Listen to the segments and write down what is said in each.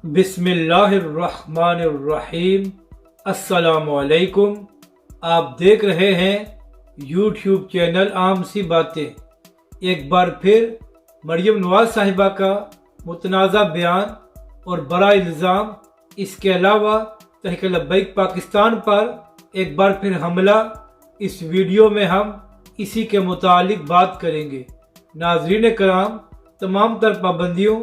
بسم اللہ الرحمن الرحیم۔ السلام علیکم۔ آپ دیکھ رہے ہیں یوٹیوب چینل عام سی باتیں۔ ایک بار پھر مریم نواز صاحبہ کا متنازع بیان اور بڑا الزام، اس کے علاوہ تحریک لبیک پاکستان پر ایک بار پھر حملہ، اس ویڈیو میں ہم اسی کے متعلق بات کریں گے۔ ناظرین کرام، تمام تر پابندیوں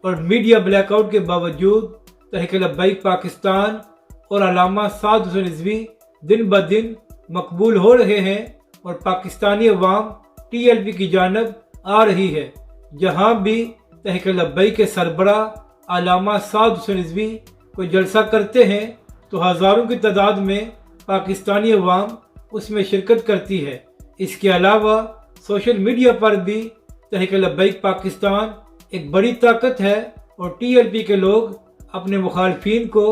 اور میڈیا بلیک آؤٹ کے باوجود تحریک لبیک پاکستان اور علامہ سعد حسین رضوی دن بدن مقبول ہو رہے ہیں اور پاکستانی عوام TLP کی جانب آ رہی ہے۔ جہاں بھی تحریک لبیک کے سربراہ علامہ سعد حسین رضوی کوئی جلسہ کرتے ہیں تو ہزاروں کی تعداد میں پاکستانی عوام اس میں شرکت کرتی ہے۔ اس کے علاوہ سوشل میڈیا پر بھی تحریک لبیک پاکستان ایک بڑی طاقت ہے اور TLP کے لوگ اپنے مخالفین کو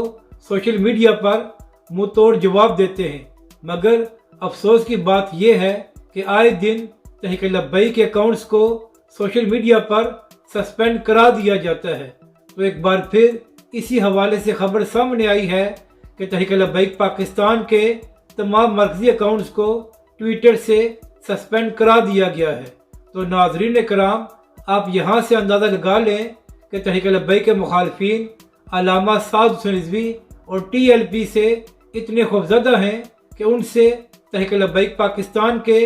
سوشل میڈیا پر منہ توڑ جواب دیتے ہیں، مگر افسوس کی بات یہ ہے کہ آئے دن تحریک لبیک کے اکاؤنٹس کو سوشل میڈیا پر سسپینڈ کرا دیا جاتا ہے۔ تو ایک بار پھر اسی حوالے سے خبر سامنے آئی ہے کہ تحریک لبیک پاکستان کے تمام مرکزی اکاؤنٹس کو ٹویٹر سے سسپینڈ کرا دیا گیا ہے۔ تو ناظرین کرام، آپ یہاں سے اندازہ لگا لیں کہ تحریک لبیک کے مخالفین علامہ سعد حسین رضوی اور TLP سے اتنے خوفزدہ ہیں کہ ان سے تحریک لبیک پاکستان کے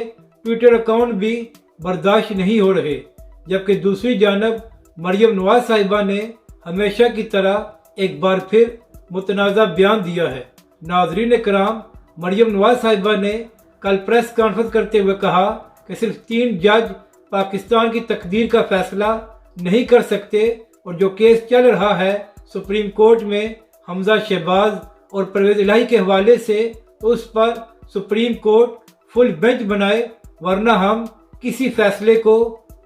ٹویٹر اکاؤنٹ بھی برداشت نہیں ہو رہے، جبکہ دوسری جانب مریم نواز صاحبہ نے ہمیشہ کی طرح ایک بار پھر متنازع بیان دیا ہے۔ ناظرین کرام، مریم نواز صاحبہ نے کل پریس کانفرنس کرتے ہوئے کہا کہ صرف 3 جج پاکستان کی تقدیر کا فیصلہ نہیں کر سکتے اور جو کیس چل رہا ہے سپریم کورٹ میں حمزہ شہباز اور پرویز الہی کے حوالے سے، تو اس پر سپریم کورٹ فل بینچ بنائے، ورنہ ہم کسی فیصلے کو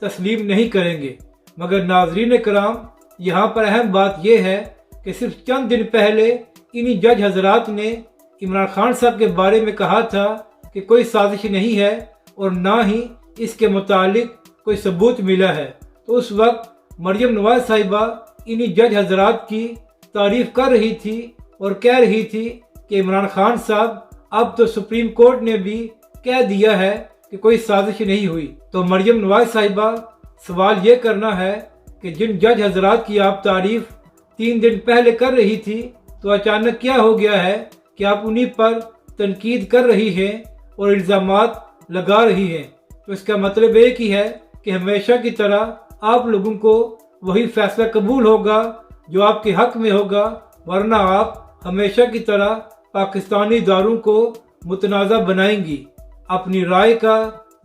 تسلیم نہیں کریں گے۔ مگر ناظرین کرام، یہاں پر اہم بات یہ ہے کہ صرف چند دن پہلے انہی جج حضرات نے عمران خان صاحب کے بارے میں کہا تھا کہ کوئی سازش نہیں ہے اور نہ ہی اس کے متعلق کوئی ثبوت ملا ہے۔ تو اس وقت مریم نواز صاحبہ انہی جج حضرات کی تعریف کر رہی تھی اور کہہ رہی تھی کہ عمران خان صاحب، اب تو سپریم کورٹ نے بھی کہہ دیا ہے کہ کوئی سازش نہیں ہوئی۔ تو مریم نواز صاحبہ، سوال یہ کرنا ہے کہ جن جج حضرات کی آپ تعریف 3 دن پہلے کر رہی تھی، تو اچانک کیا ہو گیا ہے کہ آپ انہی پر تنقید کر رہی ہیں اور الزامات لگا رہی ہیں؟ تو اس کا مطلب ایک ہی ہے کہ ہمیشہ کی طرح آپ لوگوں کو وہی فیصلہ قبول ہوگا جو آپ کے حق میں ہوگا، ورنہ آپ ہمیشہ کی طرح پاکستانی اداروں کو متنازع بنائیں گی۔ اپنی رائے کا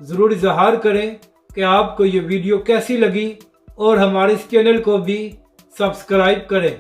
ضرور اظہار کریں کہ آپ کو یہ ویڈیو کیسی لگی اور ہمارے اس چینل کو بھی سبسکرائب کریں۔